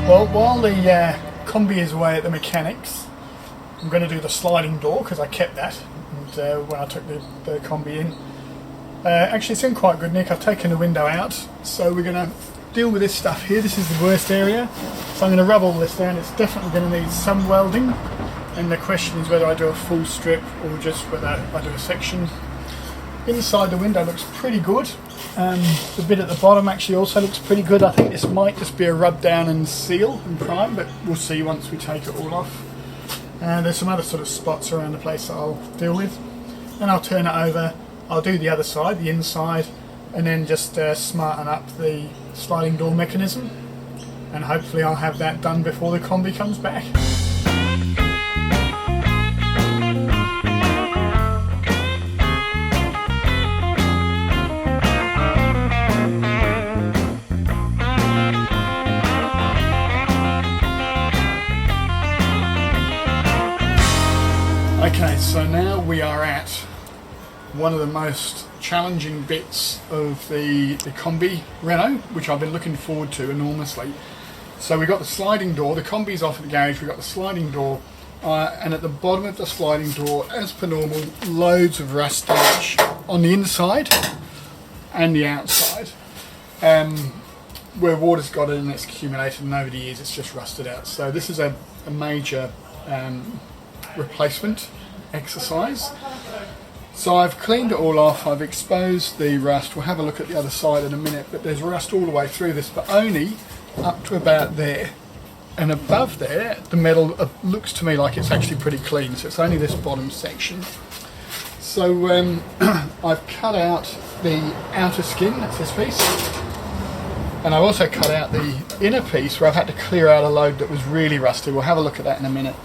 Well, while the Kombi is away at the mechanics, I'm going to do the sliding door because I kept that and, when I took the Kombi in. Actually, it's in quite good nick. I've taken the window out, so we're going to deal with this stuff here. This is the worst area, so I'm going to rub all this down. It's definitely going to need some welding, and the question is whether I do a full strip or just whether I do a section. Inside the window looks pretty good. The bit at the bottom actually also looks pretty good. I think this might just be a rub down and seal and prime, but we'll see once we take it all off. There's some other sort of spots around the place that I'll deal with. Then I'll turn it over, I'll do the other side, the inside, and then just smarten up the sliding door mechanism, and hopefully I'll have that done before the Kombi comes back. Okay, so now we are at one of the most challenging bits of the Kombi Renault, which I've been looking forward to enormously. So we've got the sliding door, the Kombi's off at the garage, we've got the sliding door, and at the bottom of the sliding door, as per normal, loads of rust damage on the inside and the outside. Where water's got it and it's accumulated, and over the years it's just rusted out. So this is a major replacement exercise. So I've cleaned it all off, I've exposed the rust. We'll have a look at the other side in a minute, but there's rust all the way through this, but only up to about there. And above there, the metal looks to me like it's actually pretty clean, so it's only this bottom section. So I've cut out the outer skin, that's this piece, and I've also cut out the inner piece where I've had to clear out a load that was really rusty. We'll have a look at that in a minute.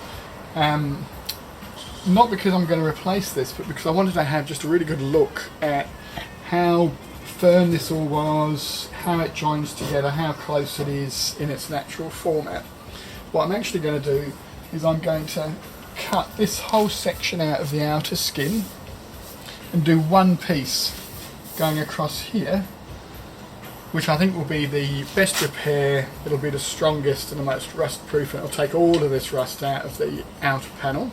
Not because I'm going to replace this, but because I wanted to have just a really good look at how firm this all was, how it joins together, how close it is in its natural format. What I'm actually going to do is I'm going to cut this whole section out of the outer skin and do one piece going across here, which I think will be the best repair. It'll be the strongest and the most rust proof, and it'll take all of this rust out of the outer panel.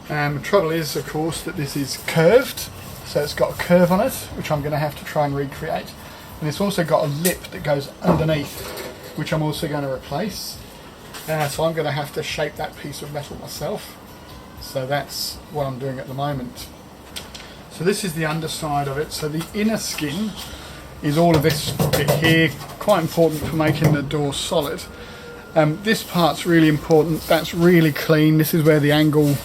The trouble is, of course, that this is curved, so it's got a curve on it, which I'm going to have to try and recreate. And it's also got a lip that goes underneath, which I'm also going to replace. So I'm going to have to shape that piece of metal myself. So that's what I'm doing at the moment. So this is the underside of it. So the inner skin is all of this bit here, quite important for making the door solid. This part's really important. That's really clean. This is where the angle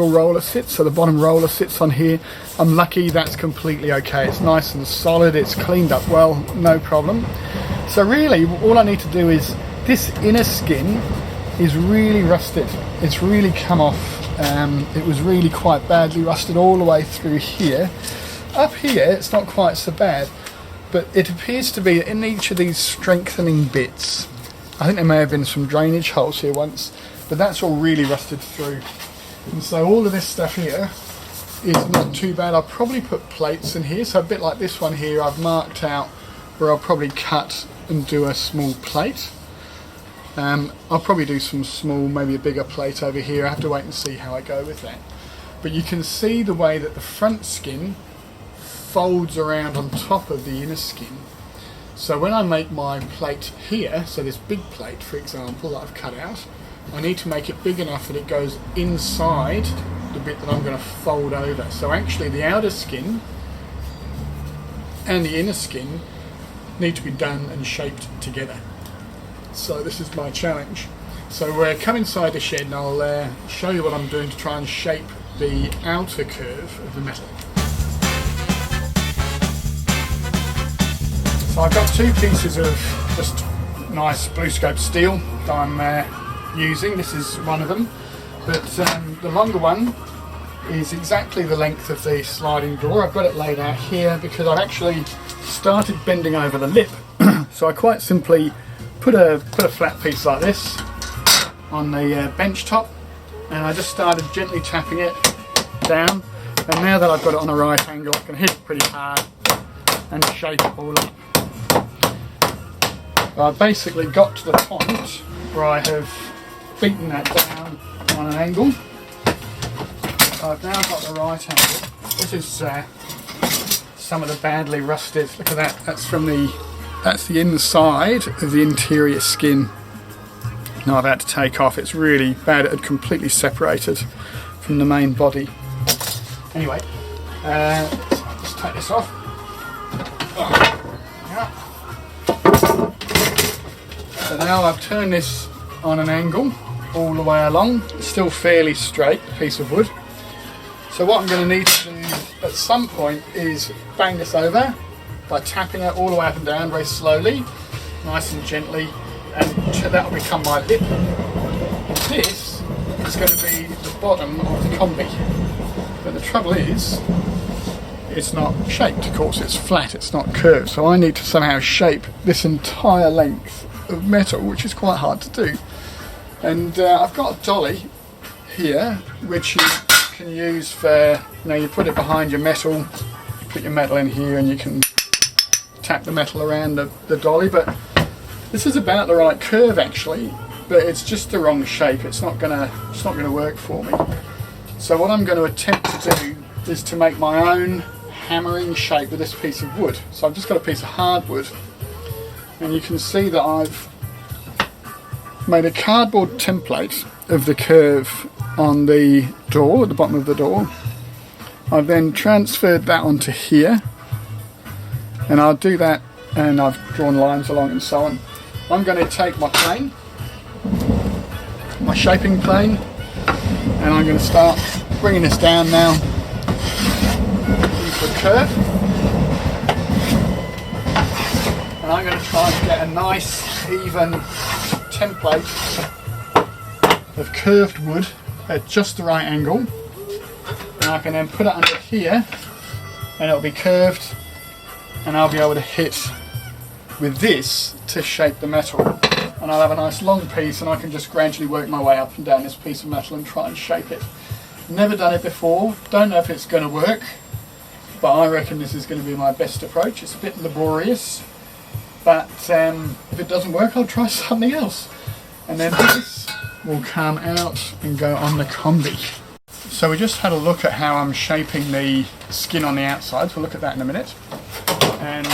roller sits, so the bottom roller sits on here. I'm lucky that's completely okay. It's nice and solid, it's cleaned up well, no problem. So really all I need to do is, this inner skin is really rusted. It's really come off. It was really quite badly rusted all the way through here. Up here it's not quite so bad, but it appears to be in each of these strengthening bits. I think there may have been some drainage holes here once, but that's all really rusted through. And so all of this stuff here is not too bad. I'll probably put plates in here, so a bit like this one here I've marked out where I'll probably cut and do a small plate. I'll probably do some small, maybe a bigger plate over here. I have to wait and see how I go with that. But you can see the way that the front skin folds around on top of the inner skin. So when I make my plate here, so this big plate for example that I've cut out, I need to make it big enough that it goes inside the bit that I'm going to fold over. So actually the outer skin and the inner skin need to be done and shaped together. So this is my challenge. So come inside the shed and I'll show you what I'm doing to try and shape the outer curve of the metal. So I've got two pieces of just nice blue scope steel that I'm using. This is one of them, but the longer one is exactly the length of the sliding door. I've got it laid out here because I've actually started bending over the lip. So I quite simply put a flat piece like this on the bench top, and I just started gently tapping it down, and now that I've got it on a right angle I can hit it pretty hard and shape it all up. I've basically got to the point where I have beaten that down on an angle. I've now got the right angle. This is some of the badly rusted. Look at that. That's the inside of the interior skin. Now I've had to take off. It's really bad. It had completely separated from the main body. Anyway, just take this off. Yeah. So now I've turned this on an angle all the way along. It's still fairly straight, piece of wood. So what I'm going to need to do at some point is bang this over by tapping it all the way up and down very slowly, nice and gently, and that will become my lip. And this is going to be the bottom of the Kombi. But the trouble is, it's not shaped, of course, it's flat, it's not curved, so I need to somehow shape this entire length of metal, which is quite hard to do. And I've got a dolly here, which you can use for, you put it behind your metal, you put your metal in here and you can tap the metal around the dolly, but this is about the right curve actually, but it's just the wrong shape. It's not gonna work for me. So what I'm going to attempt to do is to make my own hammering shape with this piece of wood. So I've just got a piece of hardwood, and you can see that I've made a cardboard template of the curve on the door, at the bottom of the door. I've then transferred that onto here, and I'll do that, and I've drawn lines along and so on. I'm going to take my plane, my shaping plane, and I'm going to start bringing this down now into a curve, and I'm going to try and get a nice even template of curved wood at just the right angle, and I can then put it under here and it'll be curved, and I'll be able to hit with this to shape the metal, and I'll have a nice long piece, and I can just gradually work my way up and down this piece of metal and try and shape it. Never done it before, don't know if it's going to work, but I reckon this is going to be my best approach. It's a bit laborious, but if it doesn't work I'll try something else, and then this will come out and go on the Kombi. So we just had a look at how I'm shaping the skin on the outside, so we'll look at that in a minute. And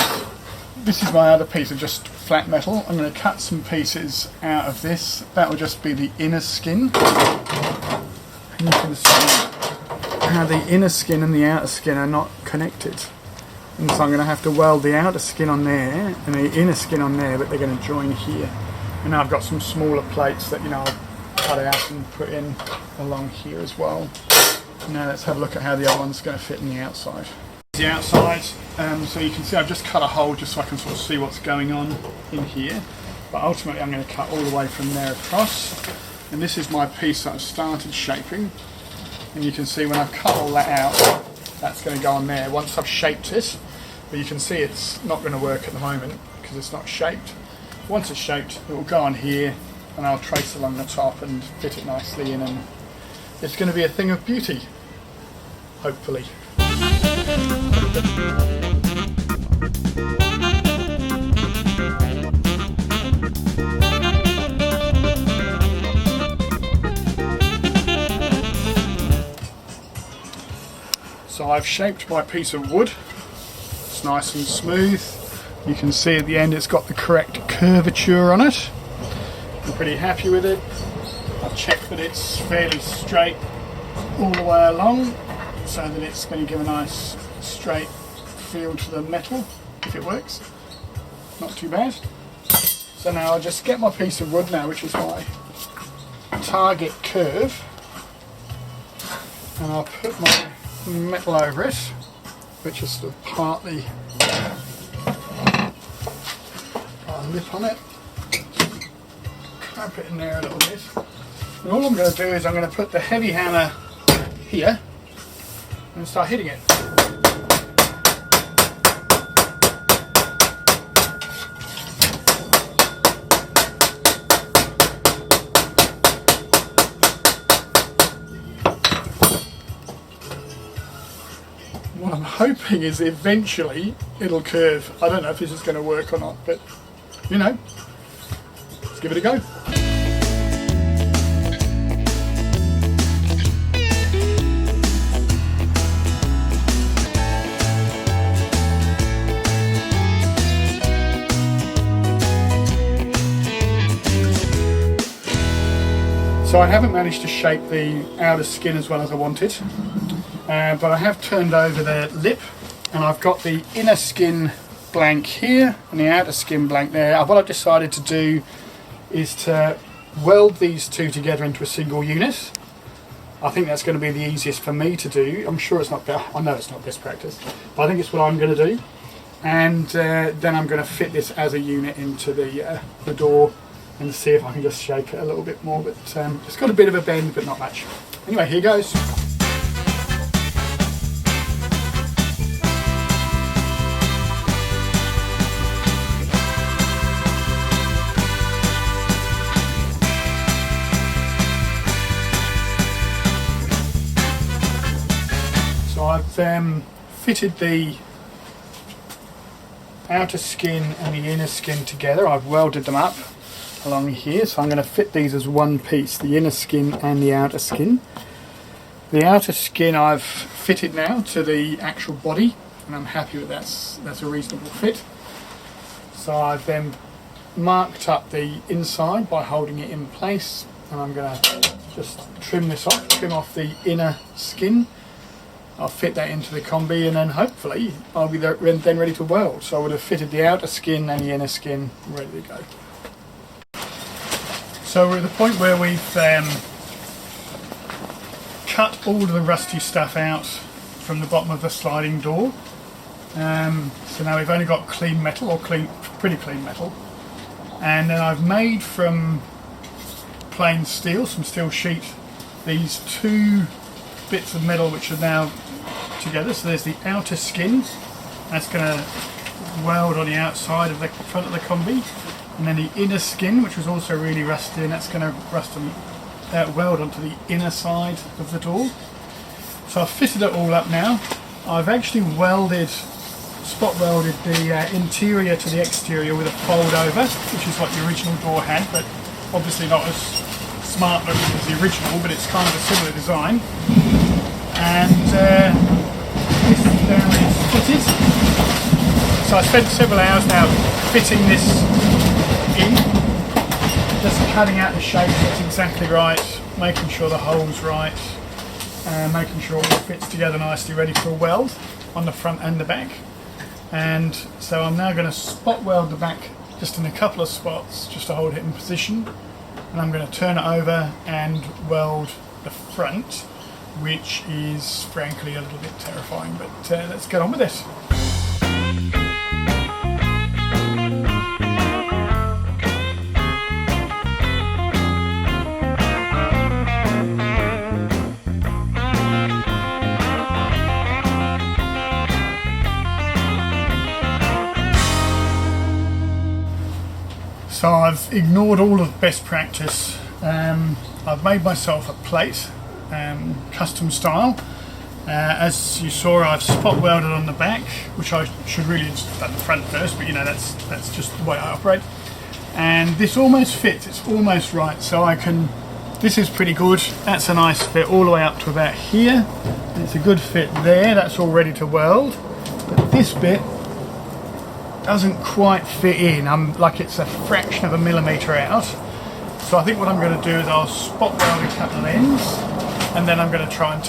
this is my other piece of just flat metal. I'm going to cut some pieces out of this. That will just be the inner skin. And you can see how the inner skin and the outer skin are not connected. And so I'm going to have to weld the outer skin on there and the inner skin on there, but they're going to join here. And now I've got some smaller plates that I'll cut out and put in along here as well. Now let's have a look at how the other one's going to fit in the outside. The outside, so you can see I've just cut a hole just so I can sort of see what's going on in here, but ultimately I'm going to cut all the way from there across, and this is my piece that I've started shaping, and you can see when I've cut all that out, that's going to go on there once I've shaped it, but you can see it's not going to work at the moment because it's not shaped. Once it's shaped it will go on here, and I'll trace along the top and fit it nicely in, and it's going to be a thing of beauty, hopefully. So I've shaped my piece of wood. It's nice and smooth. You can see at the end it's got the correct curvature on it. I'm pretty happy with it. I've checked that it's fairly straight all the way along, so that it's going to give a nice straight feel to the metal if it works. Not too bad. So now I'll just get my piece of wood now, which is my target curve, and I'll put my metal over it, which is sort of partly got a lip on it. Clamp it in there a little bit. And all I'm going to do is I'm going to put the heavy hammer here and start hitting it. What I'm hoping is eventually it'll curve. I don't know if this is going to work or not, but you know, let's give it a go. So I haven't managed to shape the outer skin as well as I wanted, but I have turned over the lip, and I've got the inner skin blank here and the outer skin blank there. What I've decided to do is to weld these two together into a single unit. I think that's going to be the easiest for me to do. I'm sure it's not, I know it's not best practice, but I think it's what I'm going to do. And then I'm going to fit this as a unit into the door and see if I can just shape it a little bit more, but it's got a bit of a bend, but not much. Anyway, here goes. So I've fitted the outer skin and the inner skin together. I've welded them up along here, so I'm going to fit these as one piece, the inner skin and the outer skin. The outer skin I've fitted now to the actual body, and I'm happy with that. That's a reasonable fit. So I've then marked up the inside by holding it in place, and I'm going to just trim this off, trim off the inner skin. I'll fit that into the Kombi, and then hopefully I'll be then ready to weld. So I would have fitted the outer skin and the inner skin ready to go. So we're at the point where we've cut all of the rusty stuff out from the bottom of the sliding door. So now we've only got clean metal, or pretty clean metal. And then I've made from plain steel, some steel sheet, these two bits of metal which are now together. So there's the outer skin, that's going to weld on the outside of the front of the Kombi. And then the inner skin, which was also really rusty, and that's going to weld onto the inner side of the door. So I've fitted it all up now. I've actually spot welded the interior to the exterior with a fold over, which is what the original door had, but obviously not as smart looking as the original, but it's kind of a similar design. And this now is fitted. So I spent several hours now fitting this in, just cutting out the shape so it's exactly right, making sure the hole's right, making sure it all fits together nicely, ready for a weld on the front and the back. And so I'm now going to spot weld the back just in a couple of spots just to hold it in position, and I'm going to turn it over and weld the front, which is frankly a little bit terrifying, but let's get on with it. So I've ignored all of best practice. I've made myself a plate, custom style. As you saw, I've spot welded on the back, which I should really have done the front first, but you know, that's just the way I operate. And this almost fits, it's almost right, so this is pretty good. That's a nice fit all the way up to about here. It's a good fit there, that's all ready to weld. But this bit doesn't quite fit in. I'm like, it's a fraction of a millimetre out. So I think what I'm going to do is I'll spot weld a couple of ends, and then I'm going to try and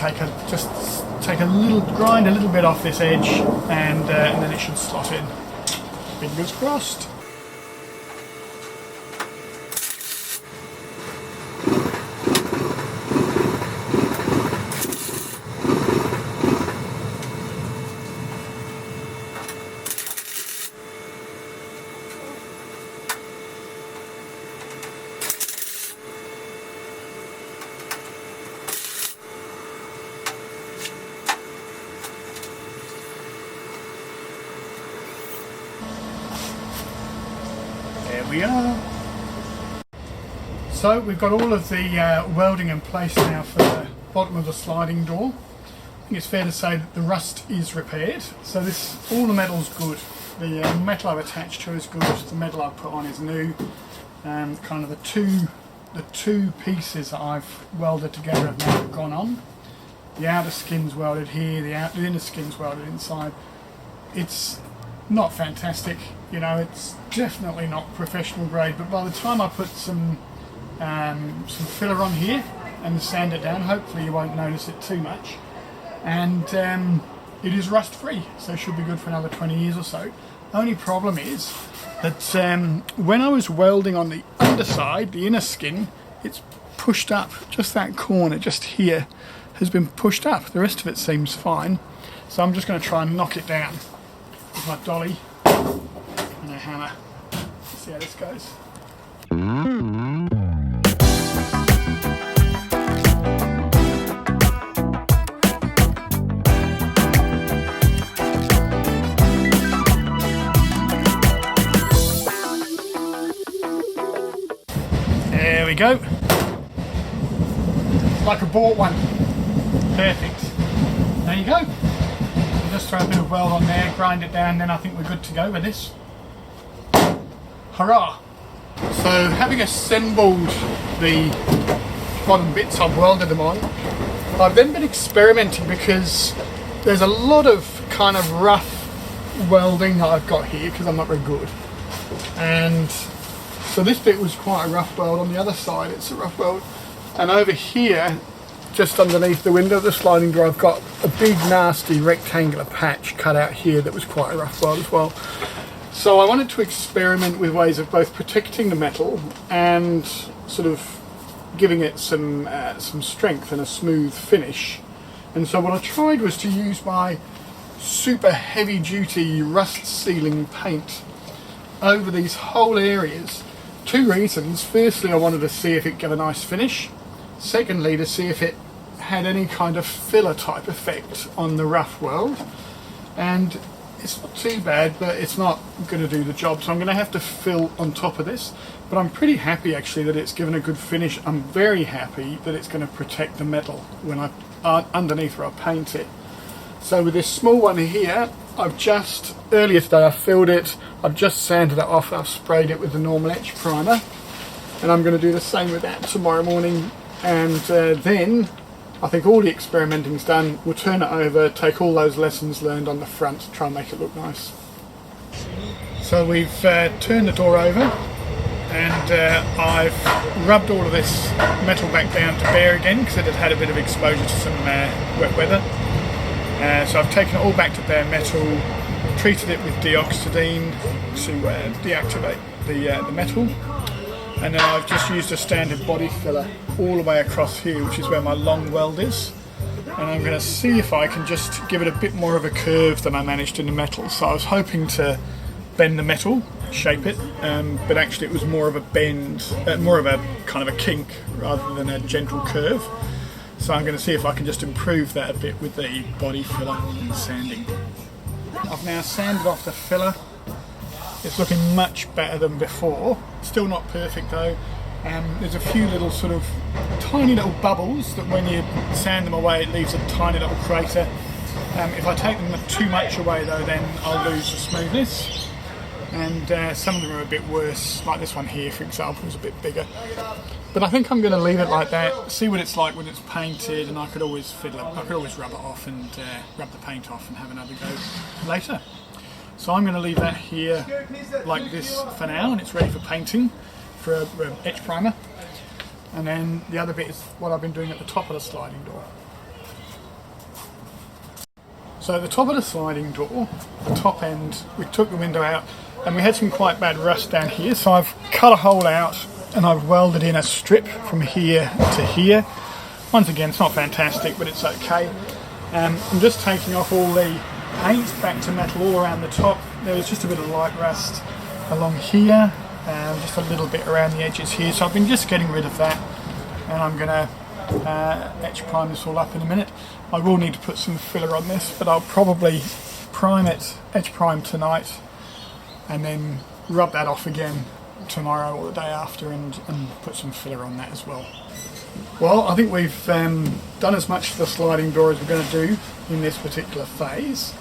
grind a little bit off this edge, and then it should slot in. Fingers crossed. There we are. So we've got all of the welding in place now for the bottom of the sliding door. I think it's fair to say that the rust is repaired. So all the metal's good. The metal I've attached to is good. The metal I've put on is new. Kind of the two pieces that I've welded together have now gone on. The outer skin's welded here, the inner skin's welded inside. It's not fantastic, you know, it's definitely not professional grade, but by the time I put some filler on here and sand it down, hopefully you won't notice it too much. And it is rust free, so it should be good for another 20 years or so. Only problem is that when I was welding on the underside, the inner skin, it's pushed up. Just that corner, just here, has been pushed up. The rest of it seems fine. So I'm just going to try and knock it down with my dolly and a hammer. Let's see how this goes. There we go. It's like I bought one. Perfect. There you go. I'll just throw a bit of weld on there, grind it down, then I think we're good to go with this. Hurrah! So having assembled the bottom bits, I've welded them on. I've then been experimenting because there's a lot of kind of rough welding I've got here because I'm not very good. And so this bit was quite a rough weld. On the other side it's a rough weld. And over here, just underneath the window of the sliding door, I've got a big nasty rectangular patch cut out here that was quite a rough weld as well. So I wanted to experiment with ways of both protecting the metal and sort of giving it some strength and a smooth finish. And so what I tried was to use my super heavy duty rust sealing paint over these whole areas. Two reasons. Firstly, I wanted to see if it gave a nice finish. Secondly, to see if it had any kind of filler type effect on the rough weld. And it's not too bad, but it's not going to do the job. So I'm going to have to fill on top of this. But I'm pretty happy actually that it's given a good finish. I'm very happy that it's going to protect the metal when I underneath where I paint it. So with this small one here, earlier today I filled it, I've just sanded it off, I've sprayed it with the normal etch primer. And I'm going to do the same with that tomorrow morning. And then I think all the experimenting's done. We'll turn it over, take all those lessons learned on the front, try and make it look nice. So we've turned the door over and I've rubbed all of this metal back down to bare again because it had had a bit of exposure to some wet weather. So I've taken it all back to bare metal, treated it with deoxidine to deactivate the metal. And then I've just used a standard body filler all the way across here, which is where my long weld is. And I'm going to see if I can just give it a bit more of a curve than I managed in the metal. So I was hoping to bend the metal, shape it, but actually it was more of a bend, more of a kind of a kink rather than a gentle curve. So I'm going to see if I can just improve that a bit with the body filler and sanding. I've now sanded off the filler. It's looking much better than before. Still not perfect though. There's a few little sort of tiny little bubbles that when you sand them away it leaves a tiny little crater. If I take them too much away though, then I'll lose the smoothness. And some of them are a bit worse, like this one here for example is a bit bigger. But I think I'm going to leave it like that, see what it's like when it's painted, and I could always fiddle it. I could always rub it off and rub the paint off and have another go later. So I'm going to leave that here like this for now, and it's ready for painting for an etch primer. And then the other bit is what I've been doing at the top of the sliding door. So at the top of the sliding door, the top end, we took the window out and we had some quite bad rust down here, so I've cut a hole out and I've welded in a strip from here to here. Once again, it's not fantastic, but it's okay. I'm just taking off all the paint back to metal all around the top. There was just a bit of light rust along here, just a little bit around the edges here, so I've been just getting rid of that, and I'm going to etch prime this all up in a minute. I will need to put some filler on this, but I'll probably prime it, etch prime tonight, and then rub that off again tomorrow or the day after and put some filler on that as well. Well, I think we've done as much to the sliding door as we're going to do in this particular phase.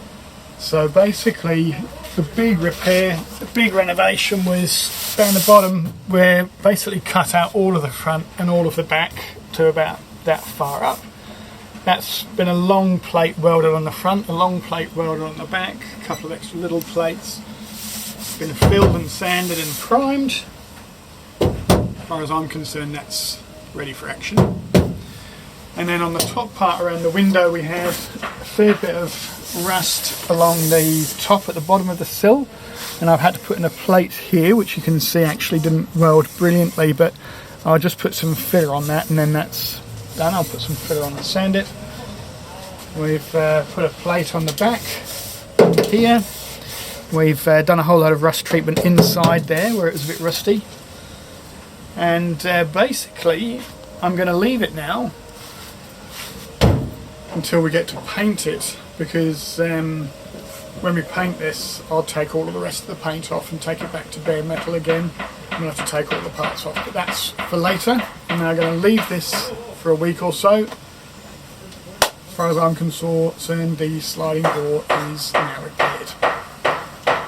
So basically the big repair, the big renovation was down the bottom, where basically cut out all of the front and all of the back to about that far up. That's been a long plate welded on the front, a long plate welded on the back, a couple of extra little plates. Been filled and sanded and primed. As far as I'm concerned, that's ready for action. And then on the top part around the window, we have a fair bit of rust along the top at the bottom of the sill, and I've had to put in a plate here, which you can see actually didn't weld brilliantly, but I'll just put some filler on that and then that's done. I'll put some filler on and sand it. We've put a plate on the back here. We've done a whole lot of rust treatment inside there where it was a bit rusty, and basically I'm going to leave it now until we get to paint it, because when we paint this I'll take all of the rest of the paint off and take it back to bare metal again. I'm going to have to take all the parts off, but that's for later. I'm now going to leave this for a week or so. As far as I'm concerned, the sliding door is now repaired.